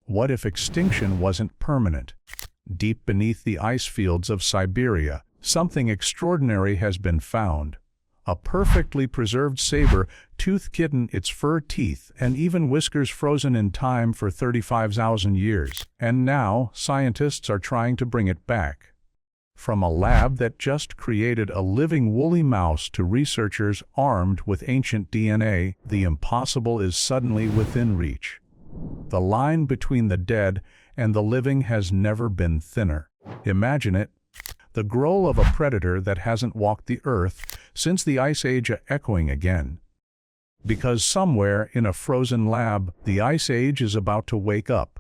What if extinction wasn't permanent? Deep beneath the ice fields of Siberia, something extraordinary has been found. A perfectly preserved saber-toothed kitten, its fur, teeth, and even whiskers frozen in time for 35,000 years. And now, scientists are trying to bring it back. From a lab that just created a living woolly mouse to researchers armed with ancient DNA, the impossible is suddenly within reach. The line between the dead and the living has never been thinner. Imagine it. The growl of a predator that hasn't walked the earth since the Ice Age echoing again. Because somewhere in a frozen lab, the Ice Age is about to wake up.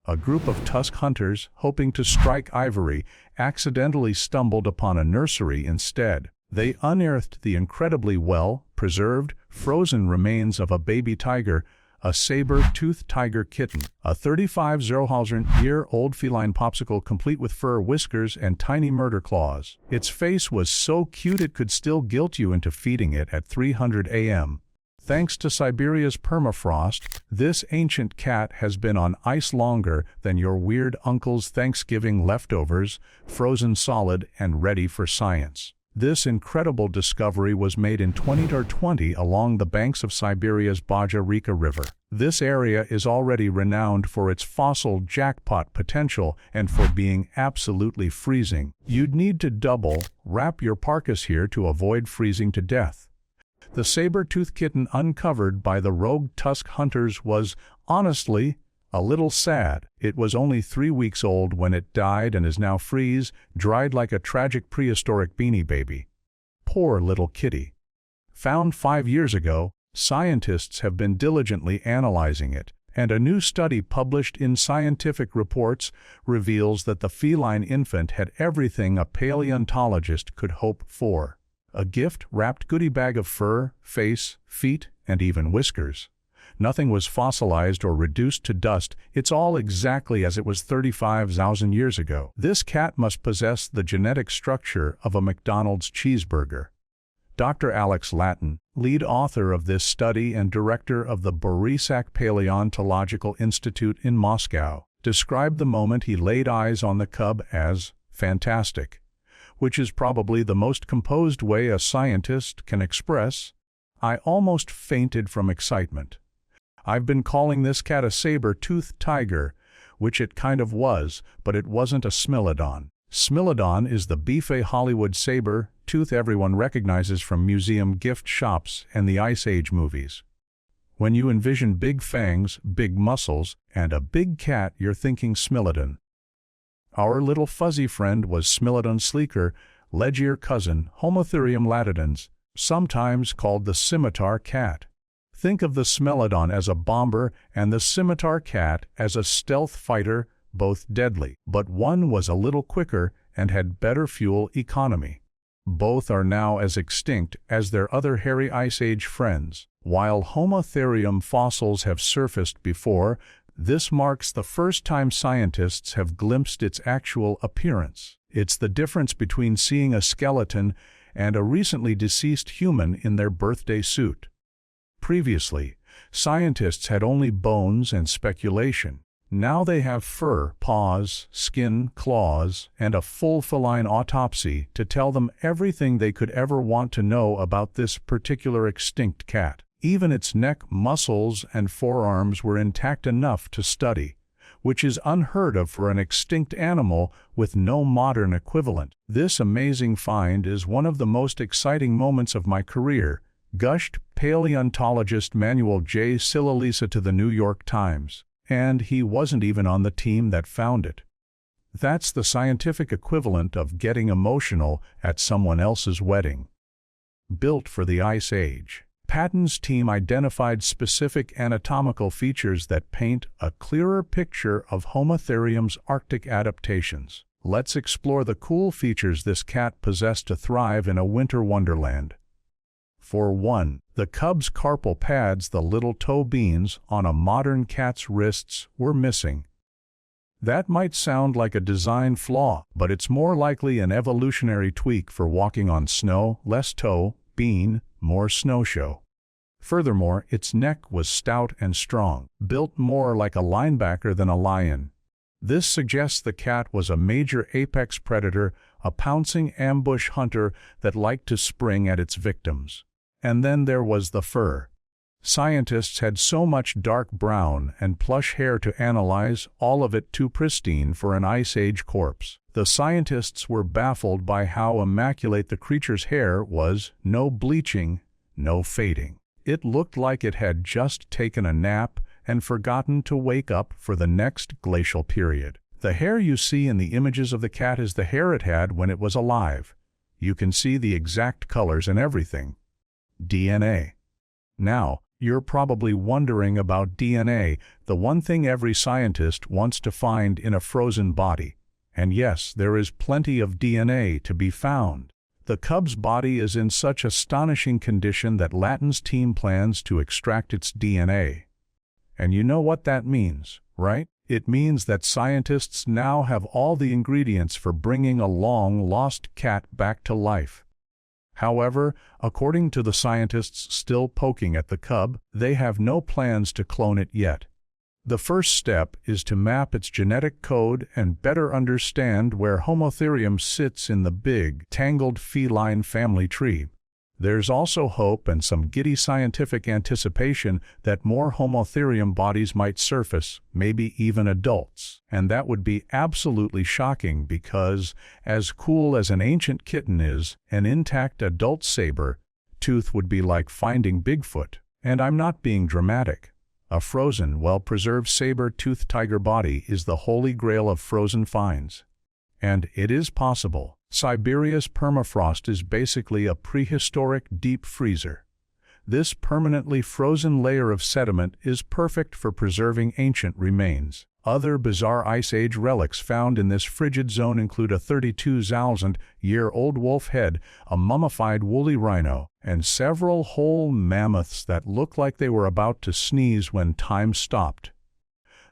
A group of tusk hunters, hoping to strike ivory, accidentally stumbled upon a nursery instead. They unearthed the incredibly well-preserved, frozen remains of a baby tiger, a saber-toothed tiger kitten, a 35,000-year-old feline popsicle complete with fur, whiskers, and tiny murder claws. Its face was so cute it could still guilt you into feeding it at 300 a.m. Thanks to Siberia's permafrost, this ancient cat has been on ice longer than your weird uncle's Thanksgiving leftovers, frozen solid and ready for science. This incredible discovery was made in 2020 along the banks of Siberia's Baja Reka River. This area is already renowned for its fossil jackpot potential and for being absolutely freezing. You'd need to double wrap your parkas here to avoid freezing to death. The saber-toothed kitten uncovered by the rogue tusk hunters was, honestly, a little sad. It was only 3 weeks old when it died and is now freeze-dried like a tragic prehistoric beanie baby. Poor little kitty. Found 5 years ago, scientists have been diligently analyzing it, and a new study published in Scientific Reports reveals that the feline infant had everything a paleontologist could hope for. A gift-wrapped goodie bag of fur, face, feet, and even whiskers. Nothing was fossilized or reduced to dust. It's all exactly as it was 35,000 years ago. This cat must possess the genetic structure of a McDonald's cheeseburger. Dr. Alex Lattin, lead author of this study and director of the Borysak Paleontological Institute in Moscow, described the moment he laid eyes on the cub as fantastic, which is probably the most composed way a scientist can express, "I almost fainted from excitement. I've been calling this cat a saber-toothed tiger," which it kind of was, but it wasn't a Smilodon. Smilodon is the beefy Hollywood saber-tooth everyone recognizes from museum gift shops and the Ice Age movies. When you envision big fangs, big muscles, and a big cat, you're thinking Smilodon. Our little fuzzy friend was Smilodon's sleeker, ledgier cousin, Homotherium latidens, sometimes called the scimitar cat. Think of the Smilodon as a bomber and the scimitar cat as a stealth fighter, both deadly. But one was a little quicker and had better fuel economy. Both are now as extinct as their other hairy Ice Age friends. While Homotherium fossils have surfaced before, this marks the first time scientists have glimpsed its actual appearance. It's the difference between seeing a skeleton and a recently deceased human in their birthday suit. Previously, scientists had only bones and speculation. Now they have fur, paws, skin, claws, and a full feline autopsy to tell them everything they could ever want to know about this particular extinct cat. Even its neck, muscles, and forearms were intact enough to study, which is unheard of for an extinct animal with no modern equivalent. This amazing find is one of the most exciting moments of my career, gushed paleontologist Manuel J. Silalisa to the New York Times. And he wasn't even on the team that found it. That's the scientific equivalent of getting emotional at someone else's wedding. Built for the Ice Age, Patton's team identified specific anatomical features that paint a clearer picture of Homotherium's Arctic adaptations. Let's explore the cool features this cat possessed to thrive in a winter wonderland. For one, the cub's carpal pads, the little toe beans on a modern cat's wrists, were missing. That might sound like a design flaw, but it's more likely an evolutionary tweak for walking on snow, less toe, bean, more snowshoe. Furthermore, its neck was stout and strong, built more like a linebacker than a lion. This suggests the cat was a major apex predator, a pouncing ambush hunter that liked to spring at its victims. And then there was the fur. Scientists had so much dark brown and plush hair to analyze, all of it too pristine for an Ice Age corpse. The scientists were baffled by how immaculate the creature's hair was, no bleaching, no fading. It looked like it had just taken a nap and forgotten to wake up for the next glacial period. The hair you see in the images of the cat is the hair it had when it was alive. You can see the exact colors and everything. DNA. Now, you're probably wondering about DNA, the one thing every scientist wants to find in a frozen body. And yes, there is plenty of DNA to be found. The cub's body is in such astonishing condition that Latton's team plans to extract its DNA. And you know what that means, right? It means that scientists now have all the ingredients for bringing a long-lost cat back to life. However, according to the scientists still poking at the cub, they have no plans to clone it yet. The first step is to map its genetic code and better understand where Homotherium sits in the big, tangled feline family tree. There's also hope and some giddy scientific anticipation that more Homotherium bodies might surface, maybe even adults. And that would be absolutely shocking because, as cool as an ancient kitten is, an intact adult saber-tooth would be like finding Bigfoot. And I'm not being dramatic. A frozen, well-preserved saber-toothed tiger body is the holy grail of frozen finds. And it is possible. Siberia's permafrost is basically a prehistoric deep freezer. This permanently frozen layer of sediment is perfect for preserving ancient remains. Other bizarre Ice Age relics found in this frigid zone include a 32,000-year-old wolf head, a mummified woolly rhino, and several whole mammoths that look like they were about to sneeze when time stopped.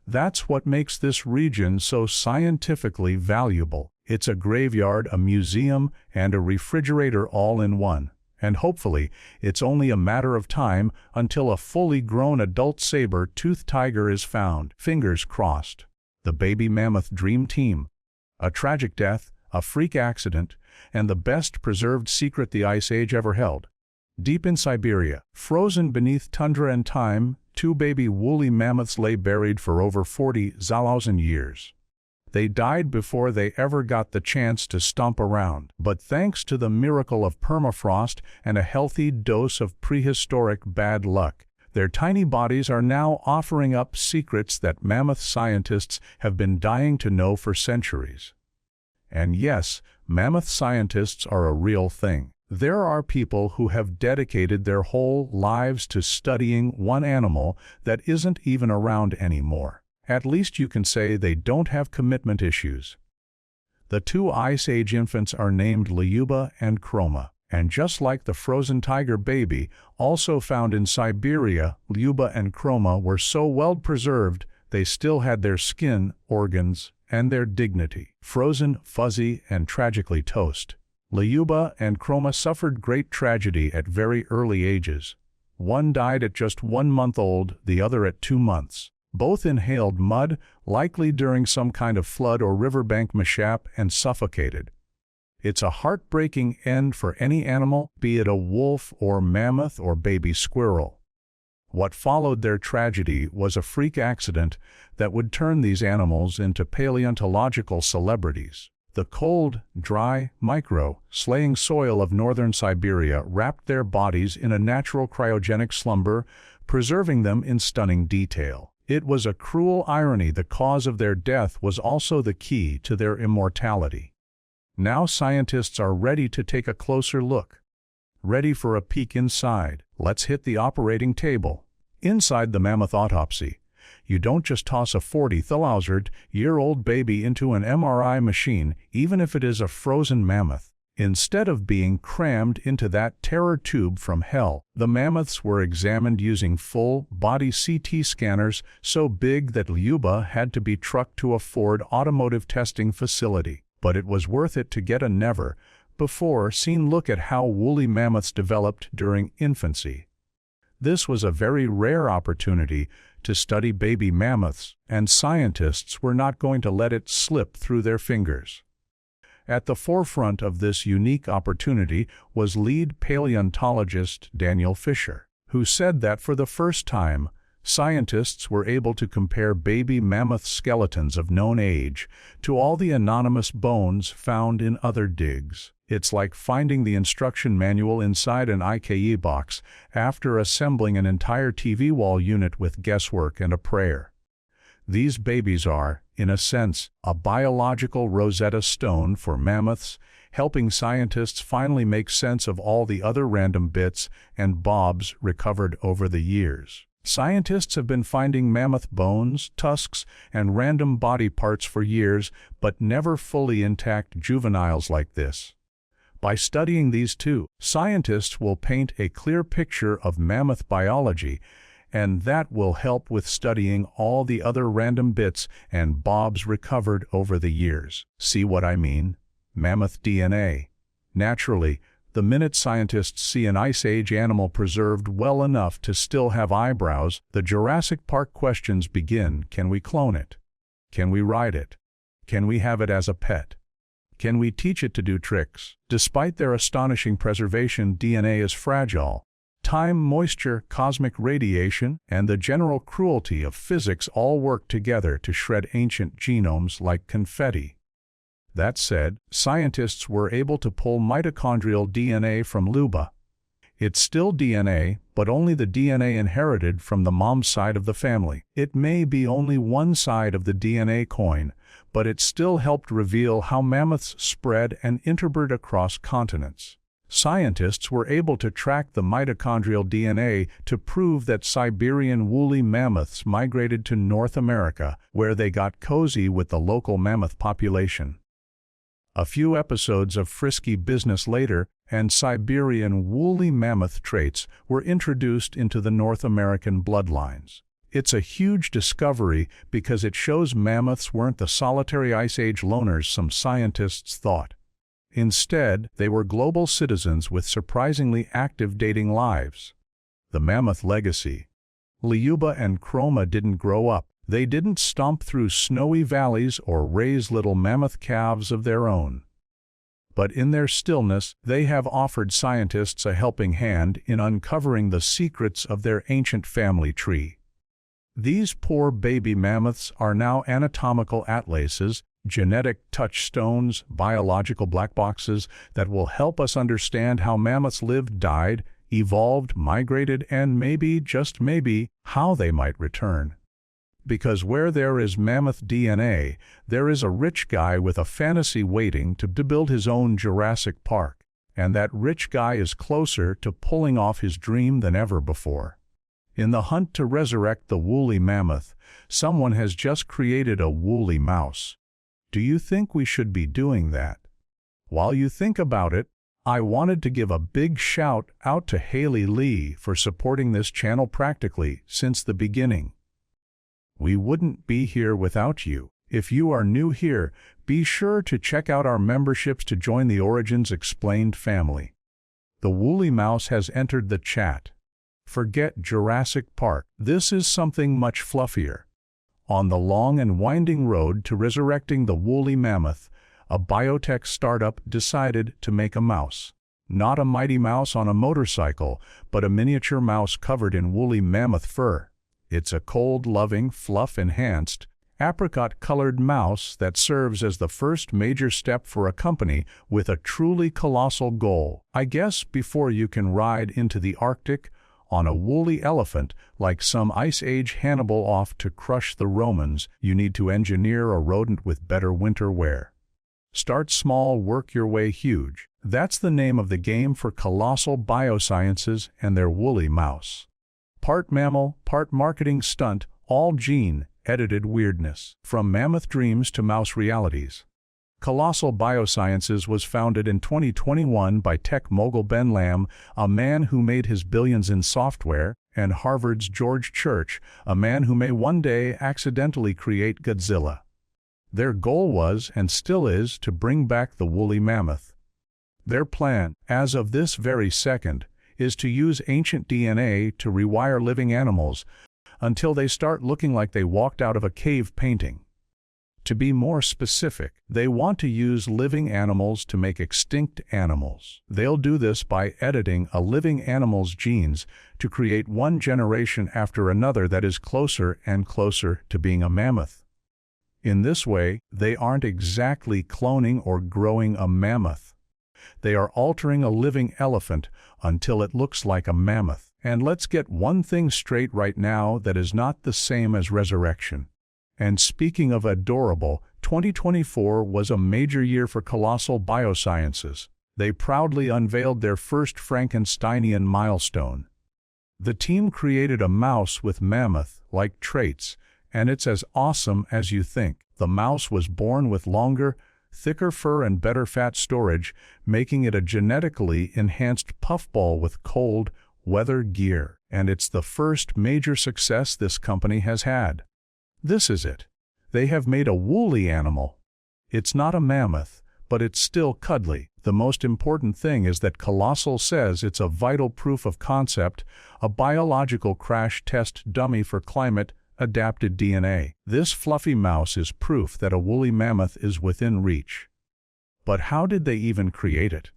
That's what makes this region so scientifically valuable. It's a graveyard, a museum, and a refrigerator all in one. And hopefully, it's only a matter of time until a fully grown adult saber-toothed tiger is found. Fingers crossed. The baby mammoth dream team. A tragic death, a freak accident, and the best preserved secret the Ice Age ever held. Deep in Siberia, frozen beneath tundra and time, two baby woolly mammoths lay buried for over 40,000 years. They died before they ever got the chance to stomp around. But thanks to the miracle of permafrost and a healthy dose of prehistoric bad luck, their tiny bodies are now offering up secrets that mammoth scientists have been dying to know for centuries. And yes, mammoth scientists are a real thing. There are people who have dedicated their whole lives to studying one animal that isn't even around anymore. At least you can say they don't have commitment issues. The two Ice Age infants are named Lyuba and Chroma, and just like the frozen tiger baby, also found in Siberia, Lyuba and Chroma were so well preserved they still had their skin, organs, and their dignity. Frozen, fuzzy, and tragically toast. Lyuba and Chroma suffered great tragedy at very early ages. One died at just 1 month old, the other at 2 months. Both inhaled mud, likely during some kind of flood or riverbank mishap, and suffocated. It's a heartbreaking end for any animal, be it a wolf or mammoth or baby squirrel. What followed their tragedy was a freak accident that would turn these animals into paleontological celebrities. The cold, dry, slaying soil of northern Siberia wrapped their bodies in a natural cryogenic slumber, preserving them in stunning detail. It was a cruel irony the cause of their death was also the key to their immortality. Now scientists are ready to take a closer look. Ready for a peek inside. Let's hit the operating table. Inside the mammoth autopsy, you don't just toss a 40,000-year-old baby into an MRI machine, even if it is a frozen mammoth. Instead of being crammed into that terror tube from hell, the mammoths were examined using full-body CT scanners so big that Lyuba had to be trucked to a Ford automotive testing facility. But it was worth it to get a never-before-seen look at how woolly mammoths developed during infancy. This was a very rare opportunity to study baby mammoths, and scientists were not going to let it slip through their fingers. At the forefront of this unique opportunity was lead paleontologist Daniel Fisher, who said that for the first time, scientists were able to compare baby mammoth skeletons of known age to all the anonymous bones found in other digs. It's like finding the instruction manual inside an IKEA box after assembling an entire TV wall unit with guesswork and a prayer. These babies are, in a sense, a biological Rosetta Stone for mammoths, helping scientists finally make sense of all the other random bits and bobs recovered over the years. Scientists have been finding mammoth bones, tusks, and random body parts for years, but never fully intact juveniles like this. By studying these two, scientists will paint a clear picture of mammoth biology, and that will help with studying all the other random bits and bobs recovered over the years. See what I mean? Mammoth DNA. Naturally, the minute scientists see an Ice Age animal preserved well enough to still have eyebrows, the Jurassic Park questions begin. Can we clone it? Can we ride it? Can we have it as a pet? Can we teach it to do tricks? Despite their astonishing preservation, DNA is fragile. Time, moisture, cosmic radiation, and the general cruelty of physics all work together to shred ancient genomes like confetti. That said, scientists were able to pull mitochondrial DNA from Luba. It's still DNA, but only the DNA inherited from the mom's side of the family. It may be only one side of the DNA coin, but it still helped reveal how mammoths spread and interbred across continents. Scientists were able to track the mitochondrial DNA to prove that Siberian woolly mammoths migrated to North America, where they got cozy with the local mammoth population. A few episodes of frisky business later, and Siberian woolly mammoth traits were introduced into the North American bloodlines. It's a huge discovery because it shows mammoths weren't the solitary Ice Age loners some scientists thought. Instead, they were global citizens with surprisingly active dating lives. The mammoth legacy. Lyuba and Chroma didn't grow up. They didn't stomp through snowy valleys or raise little mammoth calves of their own. But in their stillness, they have offered scientists a helping hand in uncovering the secrets of their ancient family tree. These poor baby mammoths are now anatomical atlases, genetic touchstones, biological black boxes that will help us understand how mammoths lived, died, evolved, migrated, and maybe, just maybe, how they might return. Because where there is mammoth DNA, there is a rich guy with a fantasy waiting to build his own Jurassic Park, and that rich guy is closer to pulling off his dream than ever before. In the hunt to resurrect the woolly mammoth, someone has just created a woolly mouse. Do you think we should be doing that? While you think about it, I wanted to give a big shout out to Haley Lee for supporting this channel practically since the beginning. We wouldn't be here without you. If you are new here, be sure to check out our memberships to join the Origins Explained family. The woolly mouse has entered the chat. Forget Jurassic Park. This is something much fluffier. On the long and winding road to resurrecting the woolly mammoth, a biotech startup decided to make a mouse. Not a mighty mouse on a motorcycle, but a miniature mouse covered in woolly mammoth fur. It's a cold-loving, fluff-enhanced, apricot-colored mouse that serves as the first major step for a company with a truly colossal goal. I guess before you can ride into the Arctic on a woolly elephant like some Ice Age Hannibal off to crush the Romans, you need to engineer a rodent with better winter wear. Start small, work your way huge. That's the name of the game for colossal biosciences and their woolly mouse. Part mammal, part marketing stunt, all gene-edited weirdness. From mammoth dreams to mouse realities. Colossal Biosciences was founded in 2021 by tech mogul Ben Lamb, a man who made his billions in software, and Harvard's George Church, a man who may one day accidentally create Godzilla. Their goal was, and still is, to bring back the woolly mammoth. Their plan, as of this very second, is to use ancient DNA to rewire living animals until they start looking like they walked out of a cave painting. To be more specific, they want to use living animals to make extinct animals. They'll do this by editing a living animal's genes to create one generation after another that is closer and closer to being a mammoth. In this way, they aren't exactly cloning or growing a mammoth. They are altering a living elephant until it looks like a mammoth. And let's get one thing straight right now, that is not the same as resurrection. And speaking of adorable, 2024 was a major year for colossal biosciences. They proudly unveiled their first Frankensteinian milestone. The team created a mouse with mammoth-like traits, and it's as awesome as you think. The mouse was born with longer, thicker fur and better fat storage, making it a genetically enhanced puffball with cold weather gear. And it's the first major success this company has had. This is it. They have made a woolly animal. It's not a mammoth, but it's still cuddly. The most important thing is that Colossal says it's a vital proof of concept, a biological crash test dummy for climate-adapted DNA. This fluffy mouse is proof that a woolly mammoth is within reach. But how did they even create it?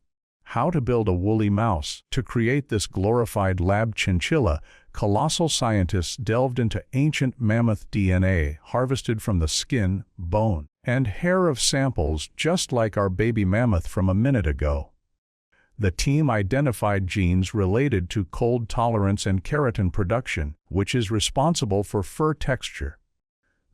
How to build a woolly mouse? To create this glorified lab chinchilla, Colossal scientists delved into ancient mammoth DNA harvested from the skin, bone, and hair of samples just like our baby mammoth from a minute ago. The team identified genes related to cold tolerance and keratin production, which is responsible for fur texture.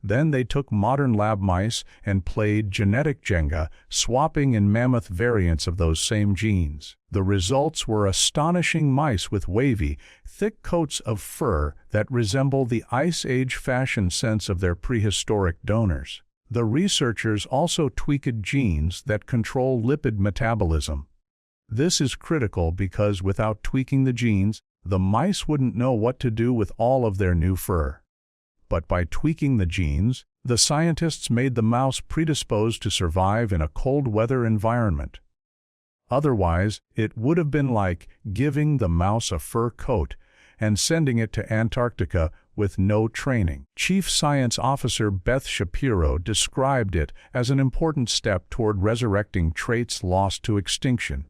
Then they took modern lab mice and played genetic Jenga, swapping in mammoth variants of those same genes. The results were astonishing mice with wavy, thick coats of fur that resemble the Ice Age fashion sense of their prehistoric donors. The researchers also tweaked genes that control lipid metabolism. This is critical because without tweaking the genes, the mice wouldn't know what to do with all of their new fur. But by tweaking the genes, the scientists made the mouse predisposed to survive in a cold weather environment. Otherwise, it would have been like giving the mouse a fur coat and sending it to Antarctica with no training. Chief Science Officer Beth Shapiro described it as an important step toward resurrecting traits lost to extinction.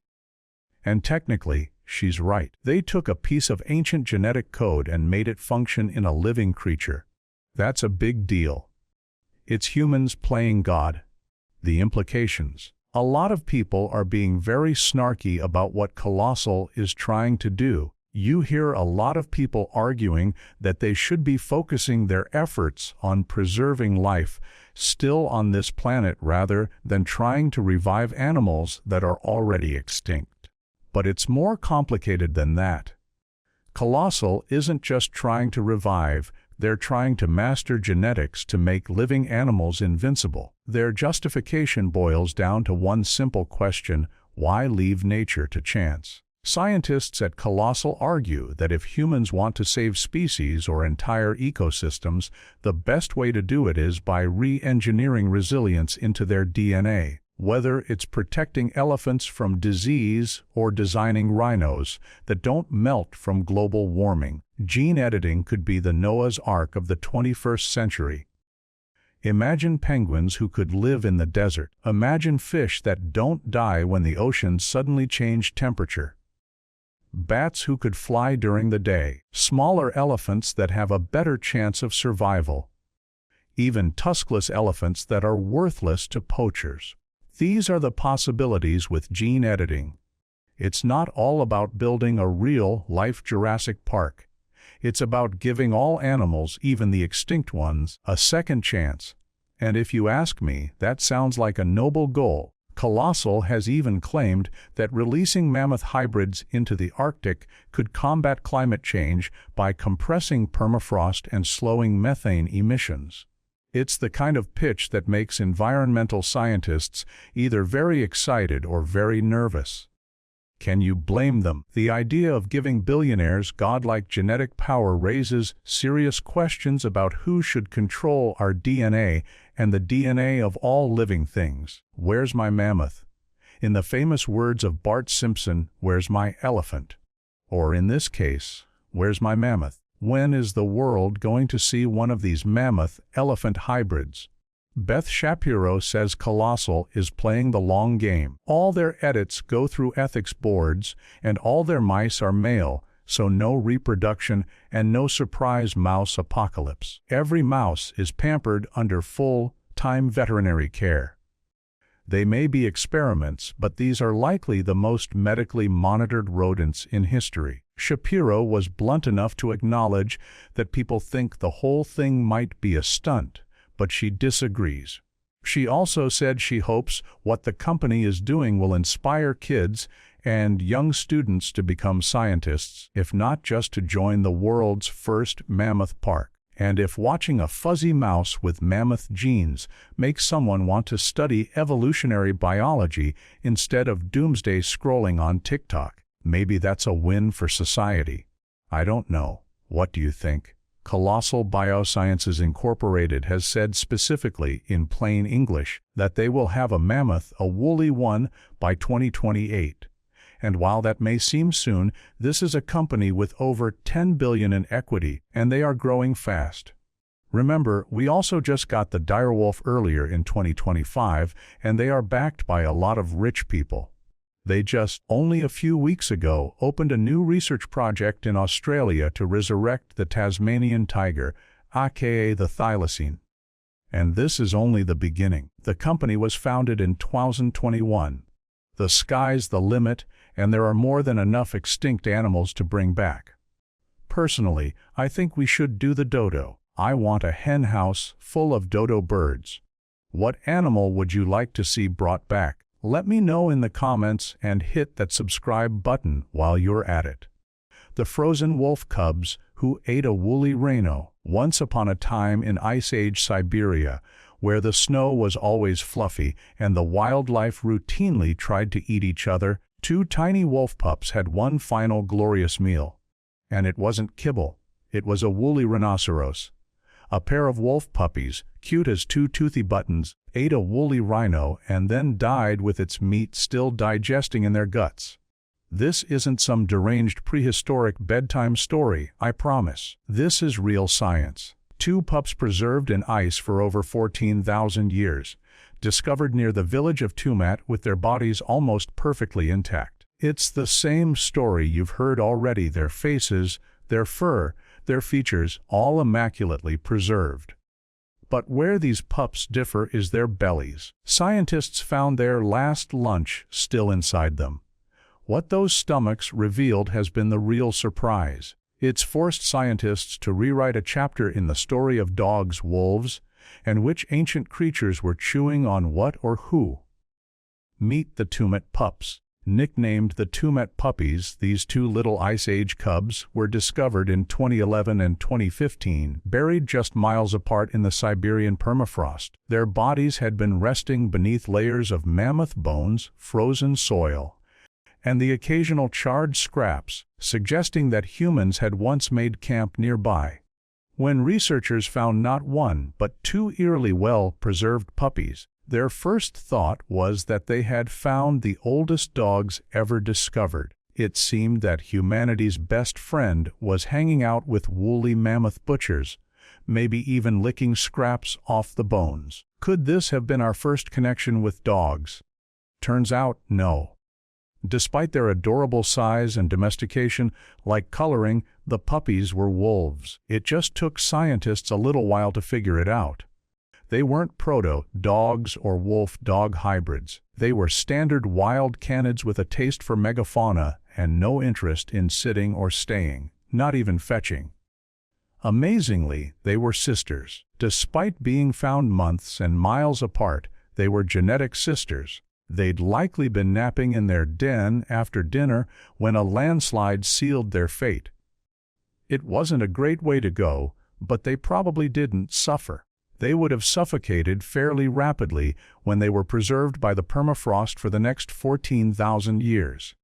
And technically, she's right. They took a piece of ancient genetic code and made it function in a living creature. That's a big deal. It's humans playing God. The implications. A lot of people are being very snarky about what Colossal is trying to do. You hear a lot of people arguing that they should be focusing their efforts on preserving life still on this planet rather than trying to revive animals that are already extinct. But it's more complicated than that. Colossal isn't just trying to revive, they're trying to master genetics to make living animals invincible. Their justification boils down to one simple question: why leave nature to chance? Scientists at Colossal argue that if humans want to save species or entire ecosystems, the best way to do it is by re-engineering resilience into their DNA. Whether it's protecting elephants from disease or designing rhinos that don't melt from global warming, gene editing could be the Noah's Ark of the 21st century. Imagine penguins who could live in the desert. Imagine fish that don't die when the oceans suddenly change temperature. Bats who could fly during the day. Smaller elephants that have a better chance of survival. Even tuskless elephants that are worthless to poachers. These are the possibilities with gene editing. It's not all about building a real-life Jurassic Park. It's about giving all animals, even the extinct ones, a second chance. And if you ask me, that sounds like a noble goal. Colossal has even claimed that releasing mammoth hybrids into the Arctic could combat climate change by compressing permafrost and slowing methane emissions. It's the kind of pitch that makes environmental scientists either very excited or very nervous. Can you blame them? The idea of giving billionaires godlike genetic power raises serious questions about who should control our DNA and the DNA of all living things. Where's my mammoth? In the famous words of Bart Simpson, where's my elephant? Or in this case, where's my mammoth? When is the world going to see one of these mammoth-elephant hybrids? Beth Shapiro says Colossal is playing the long game. All their edits go through ethics boards, and all their mice are male, so no reproduction and no surprise mouse apocalypse. Every mouse is pampered under full-time veterinary care. They may be experiments, but these are likely the most medically monitored rodents in history. Shapiro was blunt enough to acknowledge that people think the whole thing might be a stunt, but she disagrees. She also said she hopes what the company is doing will inspire kids and young students to become scientists, if not just to join the world's first mammoth park. And if watching a fuzzy mouse with mammoth genes makes someone want to study evolutionary biology instead of doomsday scrolling on TikTok, maybe that's a win for society. I don't know. What do you think? Colossal Biosciences Incorporated has said specifically in plain English that they will have a mammoth, a woolly one, by 2028. And while that may seem soon, this is a company with over $10 billion in equity, and they are growing fast. Remember, we also just got the direwolf earlier in 2025, and they are backed by a lot of rich people. They just, only a few weeks ago, opened a new research project in Australia to resurrect the Tasmanian tiger, aka the thylacine. And this is only the beginning. The company was founded in 2021. The sky's the limit, and there are more than enough extinct animals to bring back. Personally, I think we should do the dodo. I want a hen house full of dodo birds. What animal would you like to see brought back? Let me know in the comments and hit that subscribe button while you're at it. The frozen wolf cubs who ate a woolly rhino. Once upon a time in Ice Age Siberia, where the snow was always fluffy and the wildlife routinely tried to eat each other, two tiny wolf pups had one final glorious meal. And it wasn't kibble. It was a woolly rhinoceros. A pair of wolf puppies, cute as two toothy buttons, ate a woolly rhino and then died with its meat still digesting in their guts. This isn't some deranged prehistoric bedtime story, I promise. This is real science. Two pups preserved in ice for over 14,000 years, discovered near the village of Tumat with their bodies almost perfectly intact. It's the same story you've heard already, their faces, their fur, their features, all immaculately preserved. But where these pups differ is their bellies. Scientists found their last lunch still inside them. What those stomachs revealed has been the real surprise. It's forced scientists to rewrite a chapter in the story of dogs, wolves, and which ancient creatures were chewing on what or who. Meet the Tumat pups. Nicknamed the Tumat puppies, these two little Ice Age cubs were discovered in 2011 and 2015, buried just miles apart in the Siberian permafrost. Their bodies had been resting beneath layers of mammoth bones, frozen soil, and the occasional charred scraps, suggesting that humans had once made camp nearby. When researchers found not one, but two eerily well-preserved puppies, their first thought was that they had found the oldest dogs ever discovered. It seemed that humanity's best friend was hanging out with woolly mammoth butchers, maybe even licking scraps off the bones. Could this have been our first connection with dogs? Turns out, no. Despite their adorable size and domestication, like coloring, the puppies were wolves. It just took scientists a little while to figure it out. They weren't proto-dogs or wolf-dog hybrids. They were standard wild canids with a taste for megafauna and no interest in sitting or staying, not even fetching. Amazingly, they were sisters. Despite being found months and miles apart, they were genetic sisters. They'd likely been napping in their den after dinner when a landslide sealed their fate. It wasn't a great way to go, but they probably didn't suffer. They would have suffocated fairly rapidly when they were preserved by the permafrost for the next 14,000 years.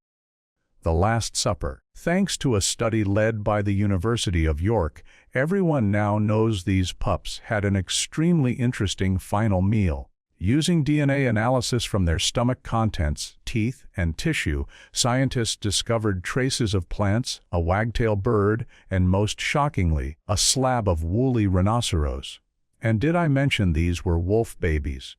The Last Supper. Thanks to a study led by the University of York, everyone now knows these pups had an extremely interesting final meal. Using DNA analysis from their stomach contents, teeth, and tissue, scientists discovered traces of plants, a wagtail bird, and most shockingly, a slab of woolly rhinoceros. And did I mention these were wolf babies?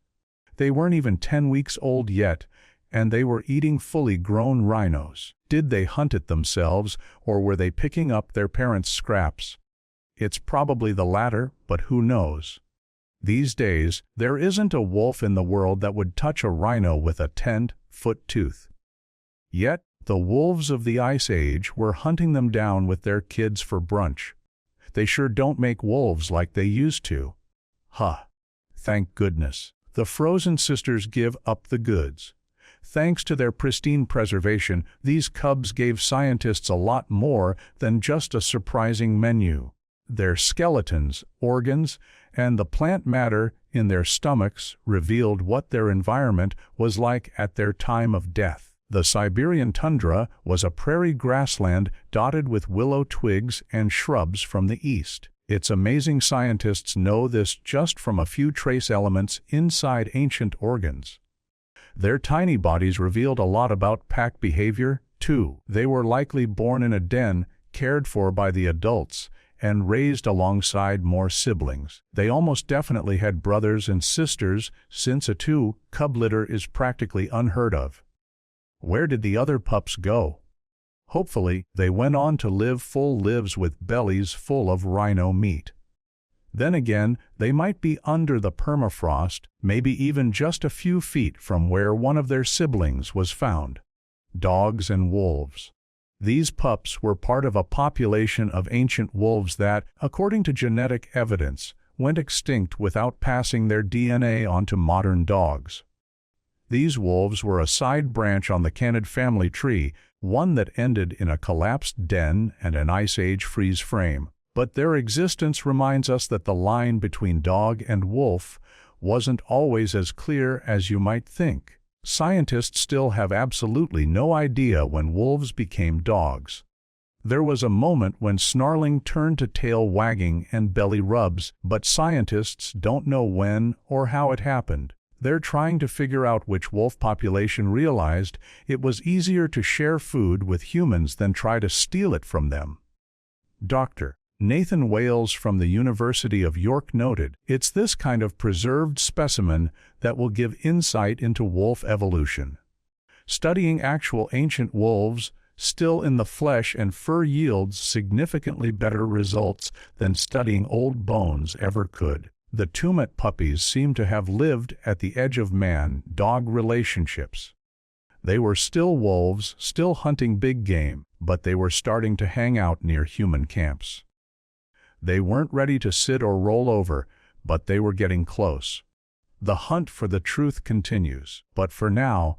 They weren't even 10 weeks old yet, and they were eating fully grown rhinos. Did they hunt it themselves, or were they picking up their parents' scraps? It's probably the latter, but who knows? These days, there isn't a wolf in the world that would touch a rhino with a 10-foot tooth. Yet, the wolves of the Ice Age were hunting them down with their kids for brunch. They sure don't make wolves like they used to. Huh. Thank goodness. The frozen sisters give up the goods. Thanks to their pristine preservation, these cubs gave scientists a lot more than just a surprising menu. Their skeletons, organs, and the plant matter in their stomachs revealed what their environment was like at their time of death. The Siberian tundra was a prairie grassland dotted with willow twigs and shrubs from the east. It's amazing scientists know this just from a few trace elements inside ancient organs. Their tiny bodies revealed a lot about pack behavior, too. They were likely born in a den, cared for by the adults, and raised alongside more siblings. They almost definitely had brothers and sisters, since a two-cub litter is practically unheard of. Where did the other pups go? Hopefully, they went on to live full lives with bellies full of rhino meat. Then again, they might be under the permafrost, maybe even just a few feet from where one of their siblings was found. Dogs and wolves. These pups were part of a population of ancient wolves that, according to genetic evidence, went extinct without passing their DNA on to modern dogs. These wolves were a side branch on the canid family tree, one that ended in a collapsed den and an Ice Age freeze frame. But their existence reminds us that the line between dog and wolf wasn't always as clear as you might think. Scientists still have absolutely no idea when wolves became dogs. There was a moment when snarling turned to tail wagging and belly rubs, but scientists don't know when or how it happened. They're trying to figure out which wolf population realized it was easier to share food with humans than try to steal it from them. Dr. Nathan Wales from the University of York noted, "It's this kind of preserved specimen that will give insight into wolf evolution. Studying actual ancient wolves, still in the flesh and fur, yields significantly better results than studying old bones ever could." The Tumut puppies seem to have lived at the edge of man-dog relationships. They were still wolves, still hunting big game, but they were starting to hang out near human camps. They weren't ready to sit or roll over, but they were getting close. The hunt for the truth continues, but for now,